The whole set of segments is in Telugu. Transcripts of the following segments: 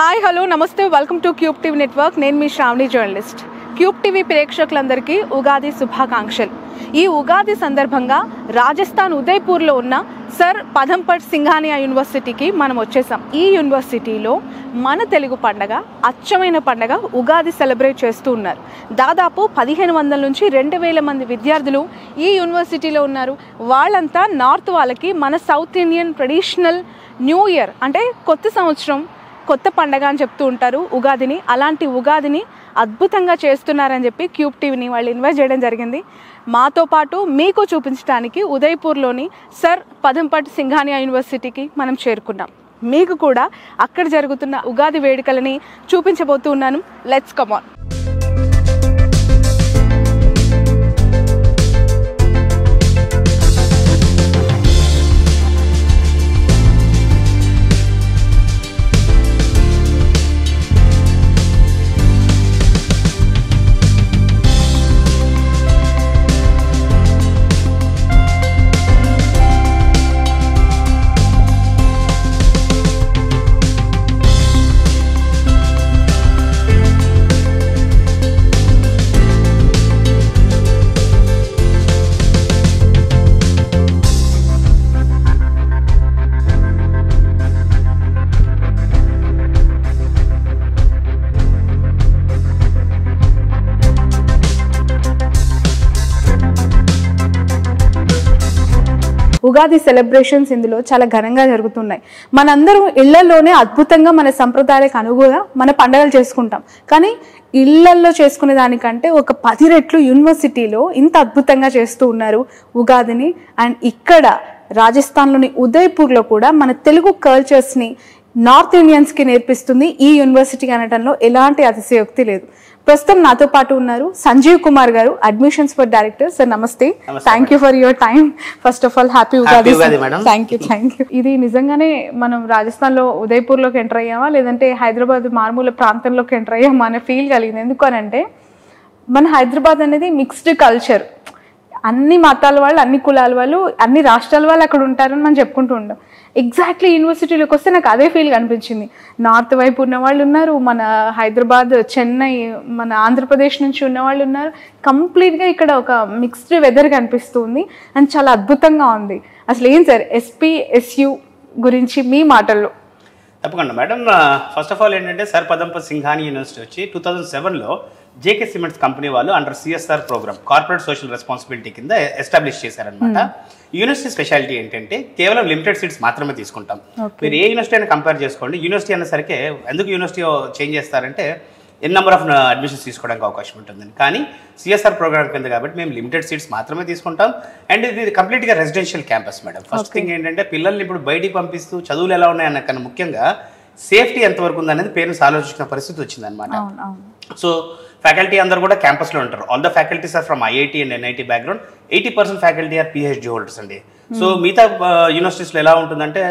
హాయ్ హలో నమస్తే welcome to cube TV network. నేను మీ శ్రావణి జర్నలిస్ట్. క్యూబ్ టీవీ ప్రేక్షకులందరికీ ఉగాది శుభాకాంక్షలు. ఈ ఉగాది సందర్భంగా రాజస్థాన్ ఉదయ్పూర్లో ఉన్న సర్ పదంపట్ సింఘానియా యూనివర్సిటీకి మనం వచ్చేసాం. ఈ యూనివర్సిటీలో మన తెలుగు పండగ, అచ్చమైన పండగ ఉగాది సెలబ్రేట్ చేస్తూ ఉన్నారు. దాదాపు 1500 నుంచి 2000 మంది విద్యార్థులు ఈ యూనివర్సిటీలో ఉన్నారు. వాళ్ళంతా నార్త్ వాళ్ళకి మన south Indian traditional new year అంటే కొత్త సంవత్సరం, కొత్త పండగ అని చెప్తూ ఉంటారు ఉగాదిని. అలాంటి ఉగాదిని అద్భుతంగా చేస్తున్నారని చెప్పి క్యూబ్ టీవీని వాళ్ళు ఇన్వైట్ చేయడం జరిగింది. మాతో పాటు మీకు చూపించడానికి ఉదయ్పూర్లోని సర్ పదంపట్ సింఘానియా యూనివర్సిటీకి మనం చేరుకున్నాం. మీకు కూడా అక్కడ జరుగుతున్న ఉగాది వేడుకలని చూపించబోతూ ఉన్నాను. Let's come on. Ugadi celebrations ఇందులో చాలా ఘనంగా జరుగుతున్నాయి. మనందరం ఇళ్లలోనే అద్భుతంగా మన సంప్రదాయాలకు అనుగుణంగా మన పండుగలు చేసుకుంటాం. కానీ ఇళ్లల్లో చేసుకునే దానికంటే ఒక 10 రెట్లు యూనివర్సిటీలో ఇంత అద్భుతంగా చేస్తూ ఉన్నారు ఉగాదిని. అండ్ ఇక్కడ రాజస్థాన్లోని ఉదయ్పూర్లో కూడా మన తెలుగు కల్చర్స్ని నార్త్ ఇండియన్స్కి నేర్పిస్తుంది ఈ యూనివర్సిటీ అనడంలో ఎలాంటి అతిశయోక్తి లేదు. ప్రస్తుతం నాతో పాటు ఉన్నారు సంజీవ్ కుమార్ గారు, అడ్మిషన్స్ ఫర్ డైరెక్టర్. సార్ నమస్తే, thank you for your time. First of all happy Ugadi. Thank you. ఇది నిజంగానే మనం రాజస్థాన్లో ఉదయ్పూర్లోకి ఎంటర్ అయ్యామా లేదంటే హైదరాబాద్ మారుమూల ప్రాంతంలోకి ఎంటర్ అయ్యామా అనే ఫీల్ కలిగింది. ఎందుకనంటే మన హైదరాబాద్ అనేది మిక్స్డ్ కల్చర్, అన్ని మతాల వాళ్ళు, అన్ని కులాల వాళ్ళు, అన్ని రాష్ట్రాల వాళ్ళు అక్కడ ఉంటారని మనం చెప్పుకుంటూ ఉంటాం. ఎగ్జాక్ట్లీ యూనివర్సిటీలోకి వస్తే నాకు అదే ఫీల్ కనిపించింది. నార్త్ వైపు ఉన్న వాళ్ళు ఉన్నారు, మన హైదరాబాద్, చెన్నై, మన ఆంధ్రప్రదేశ్ నుంచి ఉన్న వాళ్ళు ఉన్నారు. కంప్లీట్గా ఇక్కడ ఒక మిక్స్డ్ వెదర్ కనిపిస్తుంది అండ్ చాలా అద్భుతంగా ఉంది. అసలు ఏం సార్ ఎస్పీఎస్యు గురించి మీ మాటల్లో? తప్పకుండా మేడం. ఫస్ట్ ఆఫ్ ఆల్ ఏంటంటే సర్ పదంపట్ సింఘానియా యూనివర్సిటీ వచ్చి 2007లో జేకే సిమెంట్స్ కంపెనీ వాళ్ళు under CSR programme, corporate social responsibility కింద ఎస్టాబ్లిష్ చేశారనమాట. యూనివర్సిటీ స్పెషాలిటీ ఏంటంటే కేవలం లిమిటెడ్ సీట్స్ మాత్రమే తీసుకుంటాం. మీరు ఏ యూనివర్సిటీ అయినా కంపేర్ చేసుకోండి. యూనివర్సిటీ అనేసరికి ఎందుకు యూనివర్సిటీ చేంజ్ చేస్తారంటే నెంబర్ ఆఫ్ అడ్మిషన్స్ తీసుకోవడానికి అవకాశం ఉంటుంది. కానీ సిఎస్ఆర్ ప్రోగ్రామ్ కింద కాబట్టి మేము లిమిటెడ్ సీట్స్ మాత్రమే తీసుకుంటాం. అండ్ ఇది కంప్లీట్గా residential campus madam. First thing ఏంటంటే పిల్లల్ని ఇప్పుడు బయటికి పంపిస్తూ చదువులు ఎలా ఉన్నాయన్న కన్నా ముఖ్యంగా సేఫ్టీ ఎంతవరకు ఉందనేది పేరెంట్స్ ఆలోచించిన పరిస్థితి వచ్చిందనమాట. సో ఫ్యాకల్టీ అందరూ కూడా క్యాంపస్లో ఉంటారు. All the faculties are from IIT and NIT background. 80% faculty are PhD holders అండి. సో మిగతా యూనివర్సిటీస్లో ఎలా ఉంటుందంటే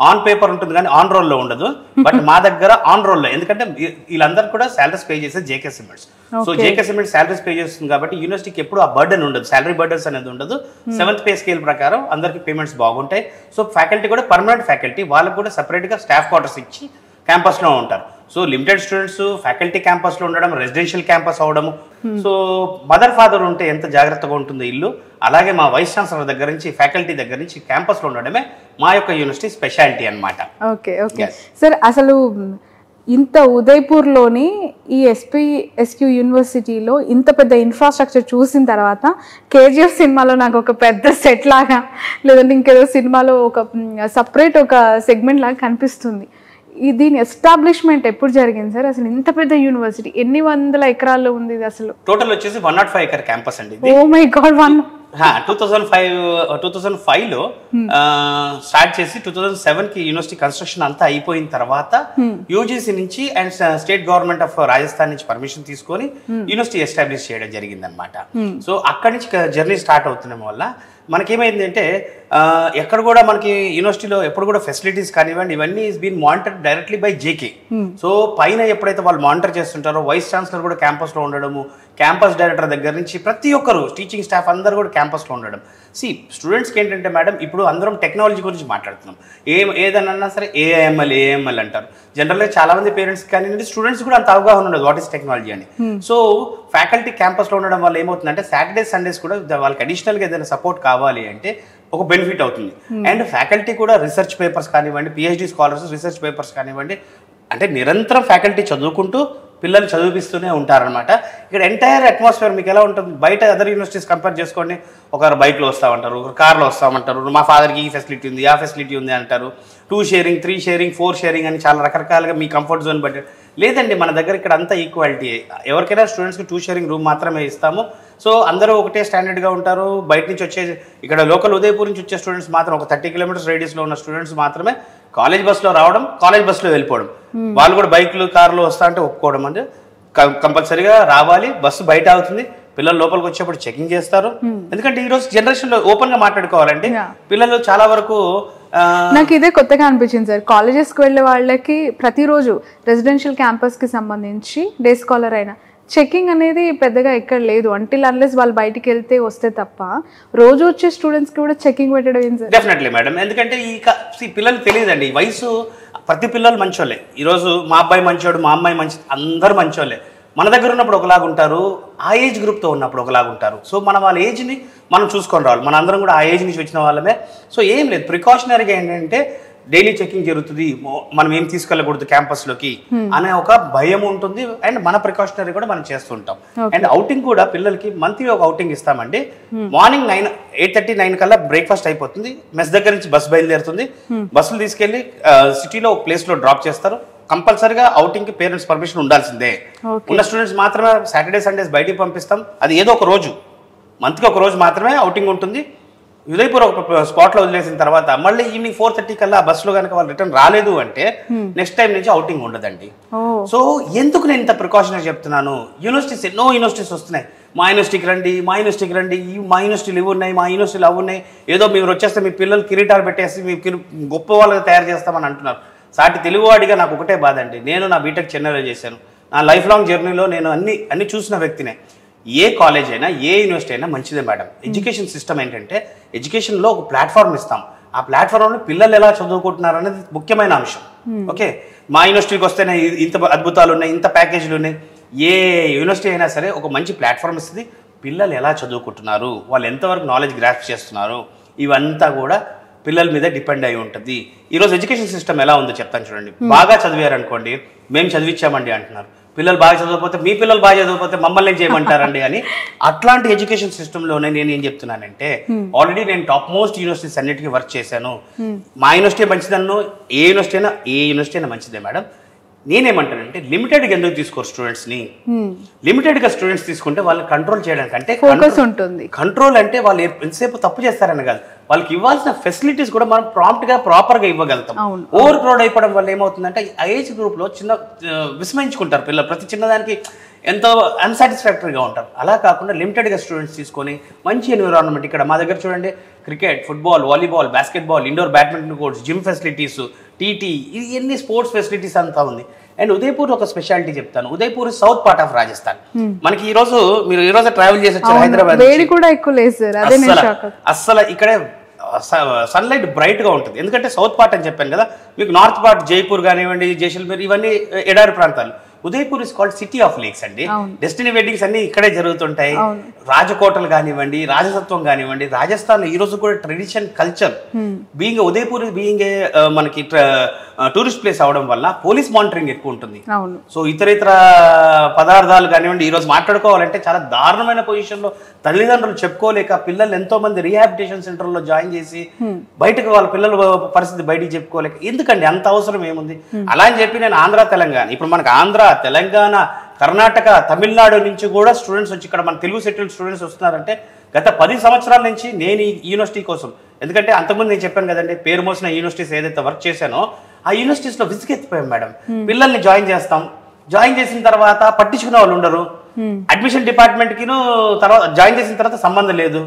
ఆన్ పేపర్ ఉంటుంది కానీ ఆన్ రోల్లో ఉండదు. బట్ మా దగ్గర ఆన్ రోల్లో, ఎందుకంటే వీళ్ళందరూ కూడా శాలరీస్ పే చేసే JK cements. So JK cement salaries pay చేస్తుంది కాబట్టి యూనివర్సిటీకి ఎప్పుడు ఆ బర్డెన్ ఉండదు, శాలరీ బర్డెన్స్ అనేది ఉండదు. 7th పే స్కేల్ ప్రకారం అందరికి పేమెంట్స్ బాగుంటాయి. సో ఫ్యాకల్టీ కూడా పర్మనెంట్ ఫ్యాకల్టీ, వాళ్ళకు కూడా సపరేట్గా స్టాఫ్ క్వార్టర్స్ ఇచ్చి క్యాంపస్లో ఉంటారు. సో లిమిటెడ్ స్టూడెంట్స్ ఫ్యాకల్టీ క్యాంపస్లో ఉండడం, రెసిడెన్షియల్ క్యాంపస్ అవడము. సో మదర్ ఫాదర్ ఉంటే ఎంత జాగ్రత్తగా ఉంటుందో ఇల్లు, అలాగే మా వైస్ ఛాన్సలర్ దగ్గర నుంచి, ఫ్యాకల్టీ దగ్గర నుంచి క్యాంపస్లో ఉండడమే మా యొక్క యూనివర్సిటీ స్పెషాలిటీ అనమాట. ఓకే ఓకే సార్, అసలు ఇంత ఉదయ్పూర్లోని ఈ ఎస్పీఎస్యు యూనివర్సిటీలో ఇంత పెద్ద ఇన్ఫ్రాస్ట్రక్చర్ చూసిన తర్వాత కేజీఎఫ్ సినిమాలో నాకు ఒక పెద్ద సెట్ లాగా, లేదంటే ఇంకేదో సినిమాలో ఒక సపరేట్ ఒక సెగ్మెంట్ లాగా కనిపిస్తుంది. దీని ఎస్టాబ్లిష్మెంట్ ఎప్పుడు జరిగింది సార్? అసలు ఇంత పెద్ద యూనివర్సిటీ ఎన్ని వందల ఎకరాల్లో ఉంది ఇది? అసలు టోటల్ వచ్చేసి 105 ఎకర్ క్యాంపస్ అండి. Oh my god. 2005లో స్టార్ట్ చేసి 2007కి యూనివర్సిటీ కన్స్ట్రక్షన్ అంతా అయిపోయిన తర్వాత యూజీసీ నుంచి and state government of Rajasthan నుంచి పర్మిషన్ తీసుకొని యూనివర్సిటీ ఎస్టాబ్లిష్ చేయడం జరిగింది అనమాట. సో అక్కడి నుంచి జర్నీ స్టార్ట్ అవుతున్న వల్ల మనకేమైందంటే ఎక్కడ కూడా మనకి యూనివర్సిటీలో ఎప్పుడు కూడా ఫెసిలిటీస్ కానివ్వండి ఇవన్నీ is been monitored directly by JK. So పైన ఎప్పుడైతే వాళ్ళు మానిటర్ చేస్తుంటారో వైస్ ఛాన్సలర్ కూడా క్యాంపస్లో ఉండడము, క్యాంపస్ డైరెక్టర్ దగ్గర నుంచి ప్రతి ఒక్కరు టీచింగ్ స్టాఫ్ అందరూ కూడా క్యాంపస్లో ఉండడం. స్టూడెంట్స్కి ఏంటంటే మేడం ఇప్పుడు అందరం టెక్నాలజీ గురించి మాట్లాడుతున్నాం. ఏదన్నా సరే ఏఎంఎల్ అంటారు. జనరల్గా చాలామంది పేరెంట్స్ కానీ స్టూడెంట్స్ కూడా అంత అవగాహన ఉండదు వాట్ ఈస్ టెక్నాలజీ అని. సో ఫ్యాకల్టీ క్యాంపస్లో ఉండడం వల్ల ఏమవుతుందంటే సాటర్డేస్ సండేస్ కూడా వాళ్ళకి అడిషనల్గా ఏదైనా సపోర్ట్ కావాలి అంటే ఒక బెనిఫిట్ అవుతుంది. అండ్ ఫ్యాకల్టీ కూడా రీసెర్చ్ పేపర్స్ కానివ్వండి, పిహెచ్డి స్కాలర్స్ రీసెర్చ్ పేపర్స్ కానివ్వండి, అంటే నిరంతరం ఫ్యాకల్టీ చదువుకుంటూ పిల్లలు చదివిస్తూనే ఉంటారనమాట. ఇక్కడ ఎంటైర్ అట్మాస్ఫియర్ మీకు ఎలా ఉంటుంది, బయట అదర్ యూనివర్సిటీస్ కంపేర్ చేసుకోండి. ఒకరు బైక్లో వస్తామంటారు, ఒకరు కార్లో వస్తామంటారు, మా ఫాదర్కి ఈ ఫెసిలిటీ ఉంది ఆ ఫెసిలిటీ ఉంది అంటారు, 2 షేరింగ్ 3 షేరింగ్ 4 షేరింగ్ అని చాలా రకరకాలుగా మీ కంఫర్ట్ జోన్ బట్టి. లేదండి, మన దగ్గర ఇక్కడ అంతా ఈక్వాలిటీ. ఎవరికైనా స్టూడెంట్స్కి 2 షేరింగ్ రూమ్ మాత్రమే ఇస్తాము. సో అందరూ ఒకటే స్టాండర్డ్గా ఉంటారు. బయట నుంచి వచ్చే ఇక్కడ లోకల్ ఉదయపూర్ నుంచి వచ్చే స్టూడెంట్స్ మాత్రం ఒక 30 కిలోమీటర్స్ రేడియస్లో ఉన్న స్టూడెంట్స్ మాత్రమే కాలేజ్ బస్సులో రావడం, కాలేజ్ బస్సులో వెళ్ళిపోవడం. వాళ్ళు కూడా బైక్లు కార్లు వస్తా అంటే ఒప్పుకోవడం. అంటే కంపల్సరీగా రావాలి, బస్సు బయట అవుతుంది, పిల్లలు లోపలికి వచ్చేప్పుడు చెకింగ్ చేస్తారు. ఎందుకంటే ఈ రోజు జనరేషన్ లో ఓపెన్ గా మాట్లాడుకోవాలంటే పిల్లలు చాలా వరకు నాకు ఇదే కొత్తగా అనిపించింది సార్. కాలేజెస్కి వెళ్ళే వాళ్ళకి ప్రతిరోజు రెసిడెన్షియల్ క్యాంపస్కి సంబంధించి డే స్కాలర్ అయినా చెకింగ్ అనేది పెద్దగా ఎక్కడ లేదు. అంటిల్ అన్లెస్ వాళ్ళు బయటికి వెళ్తే వస్తే తప్ప రోజు వచ్చే స్టూడెంట్స్కి కూడా చెకింగ్ పెట్టడం ఏం సార్? Definitely madam. ఎందుకంటే ఈ పిల్లలు తెలియదండి, ఈ వయసు ప్రతి పిల్లలు మంచోళ్ళే. ఈరోజు మా అబ్బాయి మంచోడు, మా అమ్మాయి మంచి, అందరూ మంచోళ్ళే. మన దగ్గర ఉన్నప్పుడు ఒకలాగా ఉంటారు, ఆ ఏజ్ గ్రూప్తో ఉన్నప్పుడు ఒకలాగా ఉంటారు. సో మనం వాళ్ళ ఏజ్ని మనం చూసుకొని రావాలి. మన అందరం కూడా ఆ ఏజ్ నుంచి వచ్చిన వాళ్ళమే. సో ఏం లేదు, ప్రికాషనరీగా ఏంటంటే డైలీ చెకింగ్ జరుగుతుంది, మనం ఏం తీసుకెళ్ళకూడదు క్యాంపస్లోకి అనే ఒక భయం ఉంటుంది. అండ్ మన ప్రికాషనరీ కూడా మనం చేస్తుంటాం. అండ్ అవుటింగ్ కూడా పిల్లలకి మంత్లీ ఒక అవుటింగ్ ఇస్తామండి. మార్నింగ్ 8:30 9 కల్లా బ్రేక్ఫాస్ట్ అయిపోతుంది. మెస్ దగ్గర నుంచి బస్సు బయలుదేరుతుంది. బస్సులు తీసుకెళ్లి సిటీలో ఒక ప్లేస్లో డ్రాప్ చేస్తారు. కంపల్సరీగా అవుటింగ్కి పేరెంట్స్ పర్మిషన్ ఉండాల్సిందే. ఉన్న స్టూడెంట్స్ మాత్రమే సాటర్డే సండేస్ బయటికి పంపిస్తాం. అది ఏదో ఒక రోజు, మంత్కి ఒక రోజు మాత్రమే అవుటింగ్ ఉంటుంది. ఉదయపూర్ ఒక స్పాట్లో వదిలేసిన తర్వాత మళ్ళీ ఈవినింగ్ 4:30 కల్లా బస్సులో కనుక వాళ్ళు రిటర్న్ రాలేదు అంటే నెక్స్ట్ టైం నుంచి అవుటింగ్ ఉండదండి. సో ఎందుకు నేను ఇంత ప్రికాషనరీ చెప్తున్నాను, యూనివర్సిటీస్ ఎన్నో యూనివర్సిటీస్ వస్తున్నాయి. మా యూనివర్సిటీకి రండి, మా యూనివర్సిటీకి రండి, మా యూనివర్సిటీలు ఇవి ఉన్నాయి, మా యూనివర్సిటీలు అవి ఉన్నాయి, ఏదో మీరు వచ్చేస్తే మీ పిల్లలు కిరీటాలు పెట్టేసి మీ గొప్ప వాళ్ళగా తయారు చేస్తామని అంటున్నారు. సాటి తెలుగువాడిగా నాకు ఒకటే బాధ అండి. నేను నా బీటెక్ చెన్నైలో చేశాను. నా లైఫ్ లాంగ్ జర్నీలో నేను అన్ని చూసిన వ్యక్తినే. ఏ కాలేజ్ అయినా ఏ యూనివర్సిటీ అయినా మంచిదే మేడం. ఎడ్యుకేషన్ సిస్టమ్ ఏంటంటే ఎడ్యుకేషన్లో ఒక ప్లాట్ఫామ్ ఇస్తాం. ఆ ప్లాట్ఫామ్లో పిల్లలు ఎలా చదువుకుంటున్నారు అనేది ముఖ్యమైన అంశం. ఓకే, మా యూనివర్సిటీకి వస్తేనే ఇంత అద్భుతాలు ఉన్నాయి, ఇంత ప్యాకేజీలు ఉన్నాయి. ఏ యూనివర్సిటీ అయినా సరే ఒక మంచి ప్లాట్ఫామ్ ఇస్తుంది. పిల్లలు ఎలా చదువుకుంటున్నారు, వాళ్ళు ఎంతవరకు నాలెడ్జ్ గ్రాస్ప్ చేస్తున్నారు, ఇవంతా కూడా పిల్లల మీద డిపెండ్ అయి ఉంటుంది. ఈరోజు ఎడ్యుకేషన్ సిస్టమ్ ఎలా ఉందో చెప్తాను చూడండి. బాగా చదివారనుకోండి, మేము చదివించామండి అంటున్నారు. పిల్లలు బాగా చదవకపోతే, మీ పిల్లలు బాగా చదవకపోతే మమ్మల్ని ఏం చేయమంటారండి అని. అట్లాంటి ఎడ్యుకేషన్ సిస్టంలోనే నేను ఏం చెప్తున్నానంటే, ఆల్రెడీ నేను టాప్ మోస్ట్ యూనివర్సిటీస్ అన్నిటికీ వర్క్ చేశాను. మా యూనివర్సిటీ మంచిదన్ను, ఏ యూనివర్సిటీ అయినా మంచిదే మేడం. నేనేమంటానంటే లిమిటెడ్గా ఎందుకు తీసుకోరు స్టూడెంట్స్ని. లిమిటెడ్గా స్టూడెంట్స్ తీసుకుంటే వాళ్ళని కంట్రోల్ చేయడానికి అంటే ఫోకస్ ఉంటుంది. కంట్రోల్ అంటే వాళ్ళు ఎంతసేపు తప్పు చేస్తారని కాదు, వాళ్ళకి ఇవ్వాల్సిన ఫెసిలిటీస్ కూడా మనం ప్రాపర్గా ఇవ్వగలుగుతాం. ఓవర్ క్రౌడ్ అయిపోవడం వల్ల ఏమవుతుందంటే ఆ ఏజ్ గ్రూప్లో విస్మయించుకుంటారు పిల్లలు. ప్రతి చిన్నదానికి ఎంతో అన్సాటిస్ఫాక్టరీగా ఉంటారు. అలా కాకుండా లిమిటెడ్గా స్టూడెంట్స్ తీసుకొని మంచి ఎన్విరాన్మెంట్, ఇక్కడ మా దగ్గర చూడండి cricket, football, volleyball, basketball, indoor badminton courts, gym facilities, TT, ఇది ఎన్ని స్పోర్ట్స్ ఫెసిలిటీస్ అంతా ఉంది. అండ్ ఉదయపూర్ ఒక స్పెషాలిటీ చెప్తాను. Udaipur south part of Rajasthan. మనకి ఈ రోజు ట్రావెల్ చేసి వచ్చారు హైదరాబాద్. అస్సలు ఇక్కడే సన్లైట్ బ్రైట్ గా ఉంటుంది. ఎందుకంటే సౌత్ పార్ట్ అని చెప్పాను కదా మీకు. నార్త్ పార్ట్ జైపూర్ కానివ్వండి, జైసల్మేర్, ఇవన్నీ ఎడారి ప్రాంతాలు. Udaipur is called city of lakes అండి. డెస్టినీ వెడ్డింగ్స్ అన్ని ఇక్కడే జరుగుతుంటాయి. రాజకోటలు కానివ్వండి, రాజసత్వం కానివ్వండి, రాజస్థాన్ ఈ రోజు కూడా tradition culture being Udaipur being మనకి టూరిస్ట్ ప్లేస్ అవడం వల్ల పోలీస్ మానిటరింగ్ ఎక్కువ ఉంటుంది. సో ఇతర పదార్థాలు కానివ్వండి, ఈ రోజు మాట్లాడుకోవాలంటే చాలా దారుణమైన పొజిషన్ లో తల్లిదండ్రులు చెప్పుకోలేక పిల్లలు ఎంతో మంది రీహాబిలిటేషన్ సెంటర్ లో జాయిన్ చేసి బయటకు వాళ్ళ పిల్లల పరిస్థితి బయటికి చెప్పుకోలేక. ఎందుకండి అంత అవసరం ఏముంది? అలా అని చెప్పి నేను ఆంధ్ర తెలంగాణ, ఇప్పుడు మనకు ఆంధ్ర తెలంగాణ కర్ణాటక తమిళనాడు నుంచి కూడా స్టూడెంట్స్ వచ్చి ఇక్కడ మన తెలుగు సెటిల్డ్ స్టూడెంట్స్ వస్తున్నారంటే గత 10 సంవత్సరాల నుంచి నేను ఈ యూనివర్సిటీ కోసం, ఎందుకంటే అంతకుముందు నేను చెప్పాను కదండి పేరు మోసిన యూనివర్సిటీస్ ఏదైతే వర్క్ చేశానో ఆ యూనివర్సిటీస్లో విసిగెత్తిపోయాం మేడం. పిల్లల్ని జాయిన్ చేస్తాం, జాయిన్ చేసిన తర్వాత పట్టించుకునే వాళ్ళు ఉండరు. అడ్మిషన్ డిపార్ట్మెంట్కిను తర్వాత జాయిన్ చేసిన తర్వాత సంబంధం లేదు.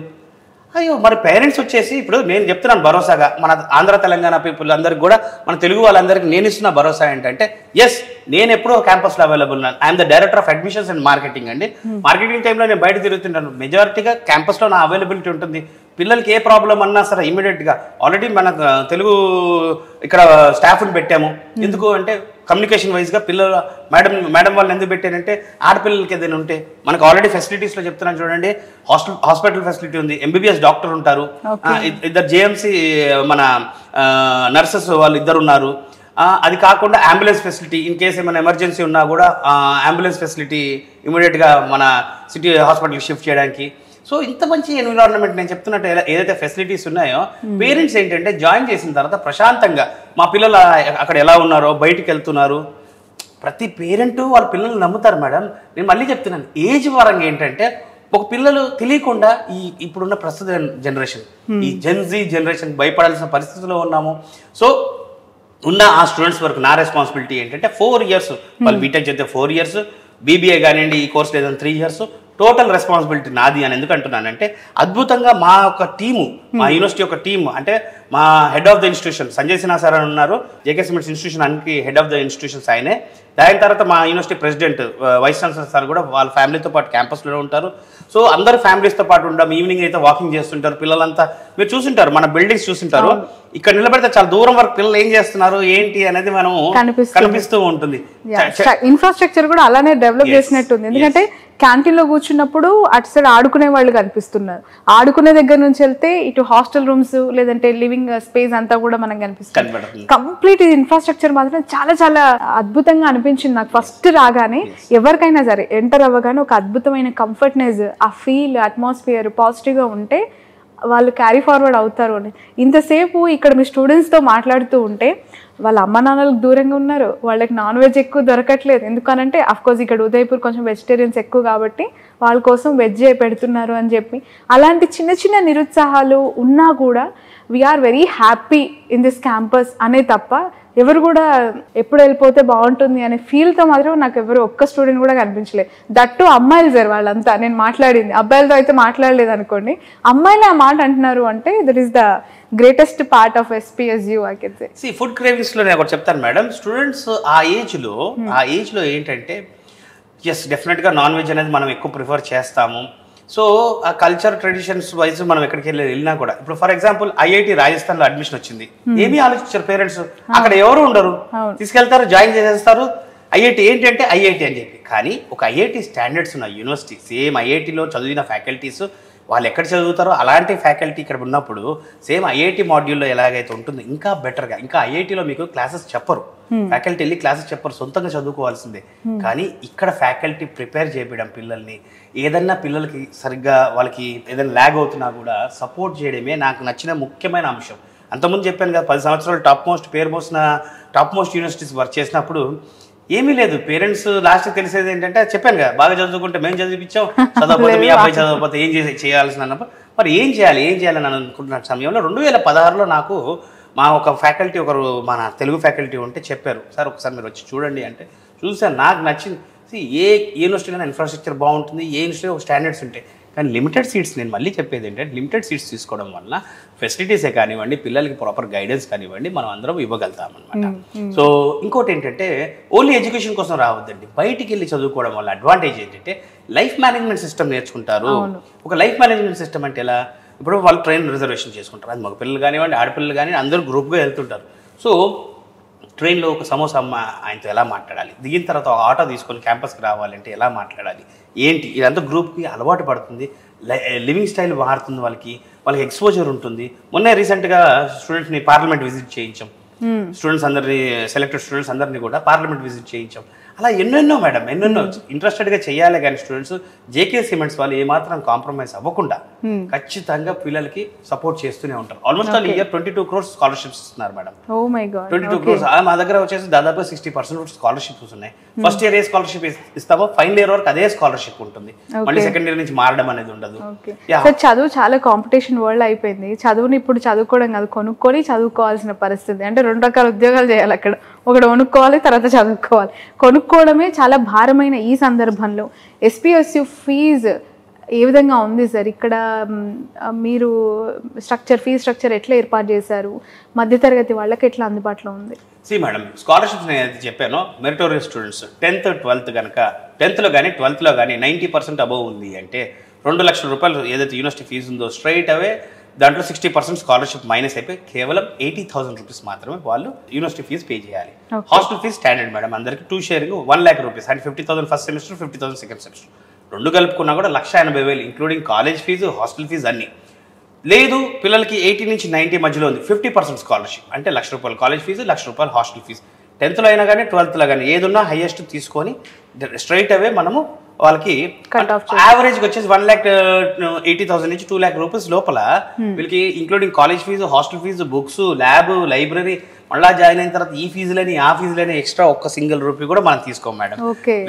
అయ్యో మరి పేరెంట్స్ వచ్చేసి ఇప్పుడు నేను చెప్తున్నాను భరోసాగా మన ఆంధ్ర తెలంగాణ పీపుల్ అందరికి కూడా మన తెలుగు వాళ్ళందరికీ నేను ఇస్తున్న భరోసా ఏంటంటే ఎస్ నేను ఎప్పుడూ క్యాంపస్లో అవైలబుల్ ఉన్నాను. I'm the director of admissions and marketing అండి. మార్కెటింగ్ టైంలో నేను బయట తిరుగుతుంటాను. మెజారిటీగా క్యాంపస్లో నా అవైలబిలిటీ ఉంటుంది. పిల్లలకి ఏ ప్రాబ్లం అన్నా సరే ఇమీడియట్గా ఆల్రెడీ మన తెలుగు ఇక్కడ స్టాఫ్ని పెట్టాము. ఎందుకు అంటే కమ్యూనికేషన్ వైజ్గా పిల్లలు మేడం వాళ్ళని ఎందుకు పెట్టారంటే ఆడపిల్లలకి ఏదైనా ఉంటే మనకు ఆల్రెడీ ఫెసిలిటీస్లో చెప్తున్నాను చూడండి. హాస్పిటల్ ఫెసిలిటీ ఉంది, ఎంబీబీఎస్ డాక్టర్ ఉంటారు, ఇద్దరు జేఎంసీ మన నర్సెస్ వాళ్ళు ఇద్దరు ఉన్నారు. అది కాకుండా అంబులెన్స్ ఫెసిలిటీ ఇన్ కేసు ఏమైనా ఎమర్జెన్సీ ఉన్నా కూడా అంబులెన్స్ ఫెసిలిటీ ఇమీడియట్గా మన సిటీ హాస్పిటల్కి షిఫ్ట్ చేయడానికి. సో ఇంత మంచి ఎన్విరాన్మెంట్ నేను చెప్తున్నట్టు ఏదైతే ఫెసిలిటీస్ ఉన్నాయో పేరెంట్స్ ఏంటంటే జాయిన్ చేసిన తర్వాత ప్రశాంతంగా మా పిల్లలు అక్కడ ఎలా ఉన్నారో బయటికి వెళ్తున్నారు. ప్రతి పేరెంట్ వాళ్ళ పిల్లలు నమ్ముతారు మేడం. నేను మళ్ళీ చెప్తున్నాను ఏజ్ పరంగా ఏంటంటే ఒక పిల్లలు తెలియకుండా ఇప్పుడున్న ప్రస్తుత జనరేషన్ ఈ జెన్జీ జనరేషన్ భయపడాల్సిన పరిస్థితిలో ఉన్నాము. సో ఉన్న ఆ స్టూడెంట్స్ వరకు నా రెస్పాన్సిబిలిటీ ఏంటంటే 4 years వాళ్ళు బీటెక్ చేస్తే 4 years, బీబీఏ కానివ్వండి ఈ కోర్స్ లేదని 3 years, టోటల్ రెస్పాన్సిబిలిటీ నాది అని ఎందుకు అంటున్నానంటే అద్భుతంగా మా యొక్క టీము మా యూనివర్సిటీ యొక్క టీము అంటే మా head of the institution Sanjay Sinha sir అని ఉన్నారు. జేకే సిమెంట్స్ ఇన్స్టిట్యూషన్ అన్నికి హెడ్ ఆఫ్ ద ఇన్స్టిట్యూషన్స్ ఆయనే. దాని తర్వాత మా university president vice chancellor sir కూడా వాళ్ళ ఫ్యామిలీతో పాటు క్యాంపస్లో ఉంటారు. సో అందరు ఫ్యామిలీస్తో పాటు ఉంటాం. ఈవినింగ్ అయితే వాకింగ్ చేస్తుంటారు పిల్లలంతా. మీరు చూసింటారు మన బిల్డింగ్స్ చూసింటారు. ఇక్కడ నిలబడితే చాలా దూరం వరకు పిల్లలు ఏం చేస్తున్నారు ఏంటి అనేది మనం కనిపిస్తూ ఉంటుంది. ఇన్ఫ్రాస్ట్రక్చర్ కూడా అలానే డెవలప్ చేసినట్టుంది. ఎందుకంటే క్యాంటీన్ లో కూర్చున్నప్పుడు అటు సైడ్ ఆడుకునే వాళ్ళు కనిపిస్తున్నారు. ఆడుకునే దగ్గర నుంచి వెళ్తే ఇటు హాస్టల్ రూమ్స్ లేదంటే లివింగ్ స్పేస్ అంతా కూడా మనకు కనిపిస్తుంది. కంప్లీట్ ఇన్ఫ్రాస్ట్రక్చర్ మాత్రం చాలా చాలా అద్భుతంగా అనిపించింది నాకు. ఫస్ట్ రాగానే ఎవరికైనా సరే ఎంటర్ అవ్వగానే ఒక అద్భుతమైన కంఫర్ట్నెస్, ఆ ఫీల్, అట్మాస్ఫియర్ పాజిటివ్ గా ఉంటే వాళ్ళు క్యారీ ఫార్వర్డ్ అవుతారు అని. ఇంతసేపు ఇక్కడ మీ స్టూడెంట్స్తో మాట్లాడుతూ ఉంటే వాళ్ళ అమ్మ నాన్నలకు దూరంగా ఉన్నారు, వాళ్ళకి నాన్ వెజ్ ఎక్కువ దొరకట్లేదు. ఎందుకనంటే అఫ్కోర్స్ ఇక్కడ ఉదయపూర్ కొంచెం వెజిటేరియన్స్ ఎక్కువ కాబట్టి వాళ్ళ కోసం వెజ్ పెడుతున్నారు అని చెప్పి అలాంటి చిన్న చిన్న నిరుత్సాహాలు ఉన్నా కూడా we're very happy in this campus అనే తప్ప ఎవరు కూడా ఎప్పుడు వెళ్ళిపోతే బాగుంటుంది అనే ఫీల్తో మాత్రం నాకు ఎవరు ఒక్క స్టూడెంట్ కూడా కనిపించలేదు. దట్టు అమ్మాయిలు సార్ వాళ్ళంతా. నేను మాట్లాడింది అబ్బాయిలతో అయితే మాట్లాడలేదు అనుకోండి, అమ్మాయిలు ఆ మాట అంటున్నారు అంటే that is the greatest part of SPSU I can say. See food cravings లో నేను ఒకటి చెప్తాను మేడం. స్టూడెంట్స్ ఆ ఏజ్ లో ఏంటంటే ఎస్ డెఫినెట్గా నాన్ వెజ్ అనేది మనం ఎక్కువ ప్రిఫర్ చేస్తాము. సో ఆ కల్చర్ ట్రెడిషన్స్ వైజ్ మనం ఎక్కడికి వెళ్ళినా కూడా ఇప్పుడు ఫర్ ఎగ్జాంపుల్ IIT రాజస్థాన్ లో అడ్మిషన్ వచ్చింది. ఏమీ ఆలోచించారు పేరెంట్స్, అక్కడ ఎవరు ఉండరు, తీసుకెళ్తారు జాయిన్ చేసేస్తారు. IIT ఏంటంటే IIT అని చెప్పి. కానీ ఒక IIT స్టాండర్డ్స్ ఉన్న యూనివర్సిటీ, సేమ్ IITలో చదివిన ఫ్యాకల్టీస్ వాళ్ళు ఎక్కడ చదువుతారో అలాంటి ఫ్యాకల్టీ ఇక్కడ ఉన్నప్పుడు సేమ్ IIT మాడ్యూల్లో ఎలాగైతే ఉంటుంది ఇంకా బెటర్గా. ఇంకా IITలో మీకు క్లాసెస్ చెప్పరు, ఫ్యాకల్టీ వెళ్ళి క్లాసెస్ చెప్పరు, సొంతంగా చదువుకోవాల్సిందే. కానీ ఇక్కడ ఫ్యాకల్టీ ప్రిపేర్ చేయడం పిల్లల్ని, ఏదన్నా పిల్లలకి సరిగ్గా వాళ్ళకి ఏదైనా ల్యాగ్ అవుతున్నా కూడా సపోర్ట్ చేయడమే నాకు నచ్చిన ముఖ్యమైన అంశం. అంతకుముందు చెప్పాను కదా 10 సంవత్సరాలు టాప్ మోస్ట్ యూనివర్సిటీస్ వర్క్ చేసినప్పుడు ఏమీ లేదు. పేరెంట్స్ లాస్ట్ తెలిసేది ఏంటంటే చెప్పాను కదా బాగా చదువుకుంటే మేము చదివించాం, చదవకపోతే మీ అబ్బాయి చదవకపోతే ఏం చేయాల్సిన అన్నప్పుడు మరి ఏం చేయాలని అనుకుంటున్న సమయంలో 2016లో నాకు మా ఒక ఫ్యాకల్టీ ఒకరు మన తెలుగు ఫ్యాకల్టీ ఉంటే చెప్పారు, సార్ ఒకసారి మీరు వచ్చి చూడండి అంటే చూసాను. నాకు నచ్చింది. ఏ యూనివర్సిటీలో ఇన్ఫ్రాస్ట్రక్చర్ బాగుంటుంది, ఏ యూనివర్సిటీలో ఒక స్టాండర్డ్స్ ఉంటాయి. కానీ లిమిటెడ్ సీట్స్, నేను మళ్ళీ చెప్పేది ఏంటంటే లిమిటెడ్ సీట్స్ తీసుకోవడం వల్ల ఫెసిలిటీసే కానివ్వండి, పిల్లలకి ప్రాపర్ గైడెన్స్ కానివ్వండి మనం అందరం ఇవ్వగలుగుతాం అనమాట. సో ఇంకోటి ఏంటంటే ఓన్లీ ఎడ్యుకేషన్ కోసం రావద్దండి, బయటికి వెళ్ళి చదువుకోవడం వల్ల అడ్వాంటేజ్ ఏంటంటే లైఫ్ మేనేజ్మెంట్ సిస్టమ్ నేర్చుకుంటారు. ఒక లైఫ్ మేనేజ్మెంట్ సిస్టమ్ అంటే ఎలా, ఇప్పుడు వాళ్ళు ట్రైన్ రిజర్వేషన్ చేసుకుంటారు, అది మగపిల్లలు కానివ్వండి ఆడపిల్లలు కానివ్వండి అందరూ గ్రూప్గా వెళ్తుంటారు. సో ట్రైన్లో ఒక సమోసా అమ్మ ఆయనతో ఎలా మాట్లాడాలి, దిగిన తర్వాత ఆటో తీసుకొని క్యాంపస్కి రావాలంటే ఎలా మాట్లాడాలి ఏంటి, ఇదంతా గ్రూప్కి అలవాటు పడుతుంది. లివింగ్ స్టైల్ మారుతుంది, వాళ్ళకి ఎక్స్పోజర్ ఉంటుంది. మొన్నే రీసెంట్గా స్టూడెంట్స్ని పార్లమెంట్ విజిట్ చేయించాం. స్టూడెంట్స్ అందరినీ సెలెక్టెడ్ స్టూడెంట్స్ అందరినీ కూడా పార్లమెంట్ విజిట్ చేయించాం. అలా ఎన్నెన్నో మేడం ఎన్నెన్నో ఇంట్రెస్టెడ్గా చేయాలి. కానీ స్టూడెంట్స్ JK సిమెంట్స్ వాళ్ళు ఏమాత్రం కాంప్రమైజ్ అవ్వకుండా ఖచ్చితంగా పిల్లలకి సపోర్ట్ చేస్తూనే ఉంటారు. Almost all year 22 crores scholarships ఇస్తున్నారు మేడం. 22 crores. మా దగ్గర వచ్చేసి దాదాపు 60% స్కాలర్షిప్స్ ఉన్నాయి. ఫస్ట్ ఇయర్ ఏ స్కాలర్షిప్ ఇస్తామో ఫైనల్ ఇయర్ వరకు అదే స్కాలర్షిప్ ఉంటుంది. మళ్ళీ సెకండ్ ఇయర్ నుంచి మారడం అనేది ఉండదు. చదువు చాలా కాంపిటీషన్ వరల్డ్ అయిపోయింది. చదువుని ఇప్పుడు చదువుకోవడం కాదు, కొనుక్కొని చదువుకోవాల్సిన పరిస్థితి. అంటే 2 రకాల ఉద్యోగాలు చేయాలి అక్కడ, ఒకటి కొనుక్కోవాలి తర్వాత చదువుకోవాలి. కొనుక్కోవడమే చాలా భారమైన ఈ సందర్భంలో SPSU ఫీజు ఏ విధంగా ఉంది సార్ ఇక్కడ? మీరు ఫీజ్ స్ట్రక్చర్ ఎట్లా ఏర్పాటు చేశారు? మధ్యతరగతి వాళ్ళకి ఎట్లా అందుబాటులో ఉంది? మేడం, స్కాలర్షిప్స్ నేను అయితే చెప్పాను, మెరిటోరియస్ స్టూడెంట్స్ 10th 12th కనుక 10thలో కానీ 12thలో కానీ 90% అబోవ్ ఉంది అంటే 2 లక్షల రూపాయలు ఏదైతే యూనివర్సిటీ ఫీజు ఉందో స్ట్రైట్ అవే దాంట్లో 60% స్కాలర్షిప్ మైనస్ అయిపోయి కేవలం 80,000 రూపీస్ మాత్రమే వాళ్ళు యూనివర్సిటీ ఫీజు పే చేయాలి. హాస్టల్ ఫీజు స్టాండర్డ్ మేడం, అందరికి 2 షేరింగ్ 1 lakh రూపీస్ అంటే 50,000 ఫస్ట్ సెమిస్టర్, 50,000 సెకండ్ సెమిస్టర్, 2 కలుపుకున్నా కూడా 1,80,000 including college fees, hostel fees అన్ని. లేదు పిల్లలకి 80 నుంచి 90 మధ్యలో ఉంది 50% స్కాలర్షిప్ అంటే ₹1,00,000 కాలేజ్ ఫీజు, ₹1,00,000 హాస్టల్ ఫీజు. 10thలో అయినా కానీ 12thలో కానీ ఏదున్నా హైయెస్ట్ తీసుకొని స్ట్రైట్ అవే మనము వాళ్ళకి యావరేజ్కి వచ్చేసి 1,80,000 నుంచి 2 lakh రూపీస్ లోపల వీళ్ళకి including college fees, hostel fees, books, lab, library, మళ్ళీ జాయిన్ అయిన తర్వాత ఈ ఫీజులని ఆ ఫీజులని ఎక్స్ట్రా ఒక్క సింగిల్ రూపీ కూడా మనం తీసుకోం madam.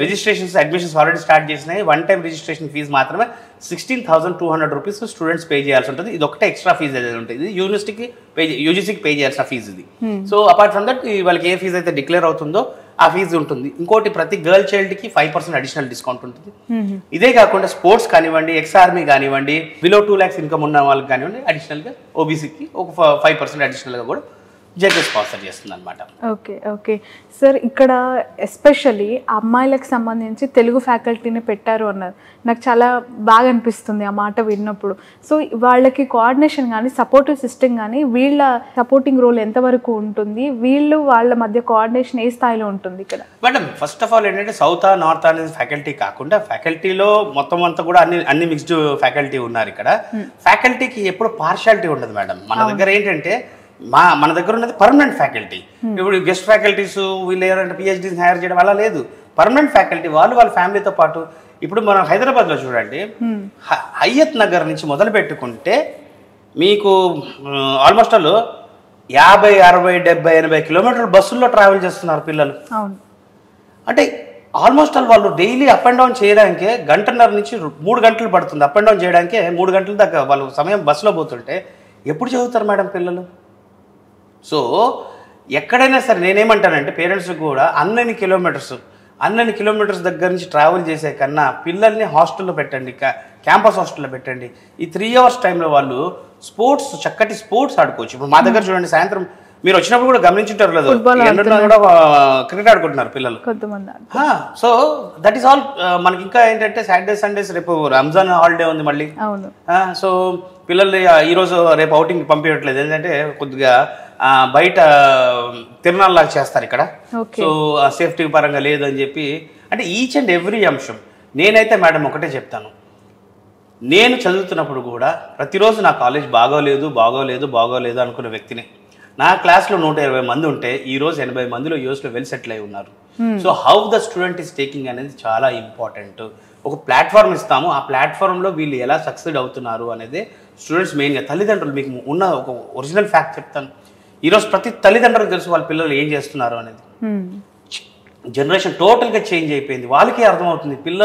Registrations, admissions already start చేసినాయి. 1 time రిజిస్ట్రేషన్ ఫీజు మాత్రమే 16,200 రూపీస్ స్టూడెంట్స్ పే చేయాల్సి ఉంటుంది. ఇది ఒకటే ఎక్స్ట్రా ఫీజు ఏదైతే ఉంటుంది, ఇది యూజీసీకి పే చేయాల్సిన ఫీజు ఇది. సో అపార్ట్ ఫ్రమ్ దట్ వాళ్ళకి ఏ ఫీజు అయితే డిక్లేర్ అవుతుందో ఆ ఫీజు ఉంటుంది. ఇంకోటి ప్రతి గర్ల్ చైల్డ్కి 5% అడిషనల్ డిస్కౌంట్ ఉంటుంది. ఇదే కాకుండా స్పోర్ట్స్ కానివ్వండి, ఎక్స్ ఆర్మీ కానివ్వండి, బిలో 2 lakhs ఇన్కమ్ ఉన్న వాళ్ళకి కానివ్వండి, అడిషనల్గా ఓబీసీకి ఒక 5% అడిషనల్గా కూడా జేకే స్పాన్సర్ చేస్తుంది అనమాట. ఓకే సార్, ఇక్కడ ఎస్పెషల్లీ అమ్మాయిలకు సంబంధించి తెలుగు ఫ్యాకల్టీని పెట్టారు అన్నారు. నాకు చాలా బాగా అనిపిస్తుంది ఆ మాట విన్నప్పుడు. సో వాళ్ళకి కోఆర్డినేషన్ కానీ, సపోర్టివ్ సిస్టమ్ కానీ, వీళ్ళ సపోర్టింగ్ రోల్ ఎంతవరకు ఉంటుంది? వాళ్ళ మధ్య కోఆర్డినేషన్ ఏ స్థాయిలో ఉంటుంది ఇక్కడ? మేడం, ఫస్ట్ ఆఫ్ ఆల్ ఏంటంటే సౌత్ నార్త్ అనేది ఫ్యాకల్టీ కాకుండా ఫ్యాకల్టీలో మొత్తం అంతా కూడా అన్ని మిక్స్డ్ ఫ్యాకల్టీ ఉన్నారు ఇక్కడ. ఫ్యాకల్టీకి ఎప్పుడు పార్షాలిటీ ఉండదు మేడం. మన దగ్గర ఏంటంటే మన దగ్గర ఉన్నది పర్మనెంట్ ఫ్యాకల్టీ. ఇప్పుడు గెస్ట్ ఫ్యాకల్టీస్ వీళ్ళు ఎవరంటే పిహెచ్డీస్ హైర్ చేయడం అలా లేదు. పర్మనెంట్ ఫ్యాకల్టీ వాళ్ళ ఫ్యామిలీతో పాటు. ఇప్పుడు మనం హైదరాబాద్లో చూడండి, హయత్ నగర్ నుంచి మొదలు పెట్టుకుంటే మీకు ఆల్మోస్ట్ ఆల్ 50, 60, 70, 80 కిలోమీటర్లు బస్సుల్లో ట్రావెల్ చేస్తున్నారు పిల్లలు. అంటే ఆల్మోస్ట్ ఆల్ వాళ్ళు డైలీ అప్ అండ్ డౌన్ చేయడానికే 1.5 నుంచి 3 గంటలు పడుతుంది. అప్ అండ్ డౌన్ చేయడానికే 3 గంటల దాకా వాళ్ళు సమయం బస్సులో పోతుంటే ఎప్పుడు చదువుతారు మేడం పిల్లలు? సో ఎక్కడైనా సరే నేనేమంటానంటే పేరెంట్స్ కూడా అన్నన్ని కిలోమీటర్స్ దగ్గర నుంచి ట్రావెల్ చేసే కన్నా పిల్లల్ని హాస్టల్లో పెట్టండి, క్యాంపస్ హాస్టల్లో పెట్టండి. ఈ 3 hours టైంలో వాళ్ళు చక్కటి స్పోర్ట్స్ ఆడుకోవచ్చు. ఇప్పుడు మా దగ్గర చూడండి, సాయంత్రం మీరు వచ్చినప్పుడు కూడా గమనించుంటారు లేదు, కూడా క్రికెట్ ఆడుకుంటున్నారు పిల్లలు. So that is all. మనకి ఇంకా ఏంటంటే సాటర్డే సండేస్, రేపు రంజాన్ హాలిడే ఉంది మళ్ళీ. సో పిల్లల్ని ఈరోజు రేపు అవుటింగ్ పంపించట్లేదు, ఏంటంటే కొద్దిగా బయట తిరునాళ్ళలాగా చేస్తారు ఇక్కడ. సో సేఫ్టీ పరంగా లేదు అని చెప్పి, అంటే ఈచ్ అండ్ ఎవ్రీ అంశం. నేనైతే మేడం ఒకటే చెప్తాను, నేను చదువుతున్నప్పుడు కూడా ప్రతిరోజు నా కాలేజ్ బాగోలేదు అనుకున్న వ్యక్తిని. నా క్లాస్లో 120 మంది ఉంటే ఈరోజు 80 మందిలో యూఎస్లో వెల్ సెటిల్ అయి ఉన్నారు. So how the student is taking అనేది చాలా ఇంపార్టెంట్. ఒక ప్లాట్ఫామ్ ఇస్తాము, ఆ ప్లాట్ఫామ్లో వీళ్ళు ఎలా సక్సెడ్ అవుతున్నారు అనేది స్టూడెంట్స్ మెయిన్గా. తల్లిదండ్రులు, మీకు ఉన్న ఒక ఒరిజినల్ ఫ్యాక్ట్ చెప్తాను, ఈరోజు ప్రతి తల్లిదండ్రులకు తెలుసు వాళ్ళ పిల్లలు ఏం చేస్తున్నారు అనేది. జనరేషన్ టోటల్గా చేంజ్ అయిపోయింది. వాళ్ళకే అర్థమవుతుంది పిల్లలు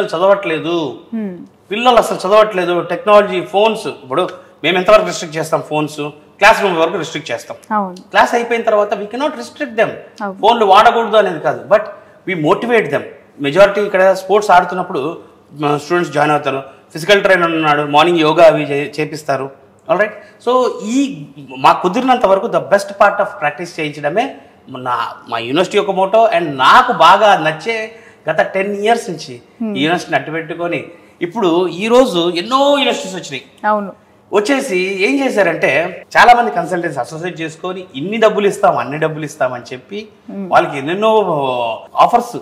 అసలు చదవట్లేదు. టెక్నాలజీ, ఫోన్స్, ఇప్పుడు మేము ఎంతవరకు రిస్ట్రిక్ట్ చేస్తాం? ఫోన్స్ క్లాస్ రూమ్ వరకు రిస్ట్రిక్ట్ చేస్తాం. క్లాస్ అయిపోయిన తర్వాత వీ కెనాట్ రిస్ట్రిక్ట్ దెమ్. ఫోన్లు వాడకూడదు అనేది కాదు, but we motivate them. Majority ఇక్కడ స్పోర్ట్స్ ఆడుతున్నప్పుడు స్టూడెంట్స్ జాయిన్ అవుతారు. ఫిజికల్ ట్రైనర్ ఉన్నాడు, మార్నింగ్ యోగా అవి చేపిస్తారు. All right. సో మాకు కుదిరినంత వరకు the best part of practice చేయించడమే మా యూనివర్సిటీ యొక్క మోటో. అండ్ నాకు బాగా నచ్చే గత 10 years నుంచి ఈ యూనివర్సిటీని అట్టుపెట్టుకొని ఇప్పుడు ఈరోజు ఎన్నో యూనివర్సిటీస్ వచ్చినాయి. వచ్చేసి ఏం చేశారంటే చాలా మంది కన్సల్టెంట్స్ అసోసియేట్ చేసుకొని అన్ని డబ్బులు ఇస్తామని చెప్పి వాళ్ళకి ఎన్నెన్నో ఆఫర్స్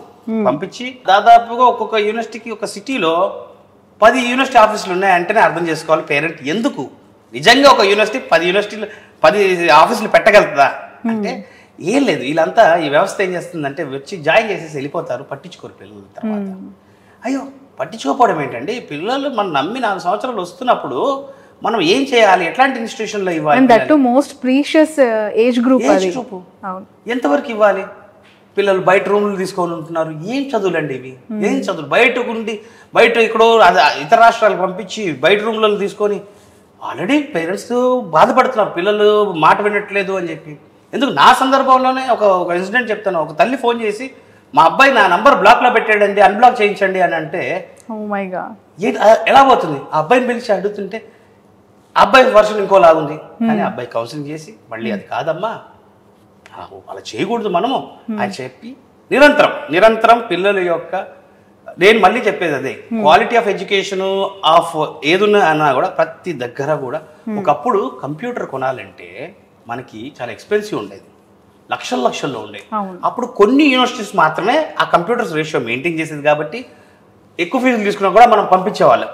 పంపించి దాదాపుగా ఒక్కొక్క యూనివర్సిటీకి ఒక సిటీలో 10 యూనివర్సిటీ ఆఫీసులు ఉన్నాయంటేనే అర్థం చేసుకోవాలి పేరెంట్ ఎందుకు నిజంగా ఒక యూనివర్సిటీ 10 ఆఫీసులు పెట్టగలుగుతుందా అంటే ఏం లేదు. వీళ్ళంతా ఈ వ్యవస్థ ఏం చేస్తుందంటే వచ్చి జాయిన్ చేసేసి వెళ్ళిపోతారు, పట్టించుకోరు పిల్లల తర్వాత. అయ్యో పట్టించుకోకపోవడం ఏంటండి, పిల్లలు మనం నమ్మి 4 సంవత్సరాలు వస్తున్నప్పుడు మనం ఏం చేయాలి, ఎట్లాంటి ఇన్స్టిట్యూషన్లో ఇవ్వాలి, మోస్ట్ ప్రీషియస్ ఏజ్ గ్రూప్ ఎంతవరకు ఇవ్వాలి? పిల్లలు బయట రూమ్లు తీసుకొని ఉంటున్నారు. ఏం చదువులండి ఇవి, ఏం చదువులు? బయట ఇక్కడో ఇతర రాష్ట్రాలకు పంపించి బయట రూమ్లలో తీసుకొని ఆల్రెడీ పేరెంట్స్ బాధపడుతున్నారు, పిల్లలు మాట వినట్లేదు అని చెప్పి. ఎందుకు నా సందర్భంలోనే ఒక ఇన్సిడెంట్ చెప్తాను. ఒక తల్లి ఫోన్ చేసి మా అబ్బాయి నా నంబర్ బ్లాక్లో పెట్టాడండి, అన్బ్లాక్ చేయించండి అని అంటే ఎలా పోతుంది? ఆ అబ్బాయిని పిలిచి అడుగుతుంటే అబ్బాయి వర్షన్ ఇంకోలాగుంది. కానీ అబ్బాయి కౌన్సిలింగ్ చేసి మళ్ళీ అది కాదమ్మా అలా చేయకూడదు మనము అని చెప్పి నిరంతరం పిల్లల యొక్క, నేను మళ్ళీ చెప్పేది అదే, క్వాలిటీ ఆఫ్ ఎడ్యుకేషన్ ఆఫ్ ఏదున్నా అన్నా కూడా ప్రతి దగ్గర కూడా ఒకప్పుడు కంప్యూటర్ కొనాలంటే మనకి చాలా ఎక్స్పెన్సివ్ ఉండేది, లక్షల్లో ఉండేది. అప్పుడు కొన్ని యూనివర్సిటీస్ మాత్రమే ఆ కంప్యూటర్స్ రేషియో మెయింటైన్ చేసేది కాబట్టి ఎక్కువ ఫీజులు తీసుకున్నా కూడా మనం పంపించేవాళ్ళం.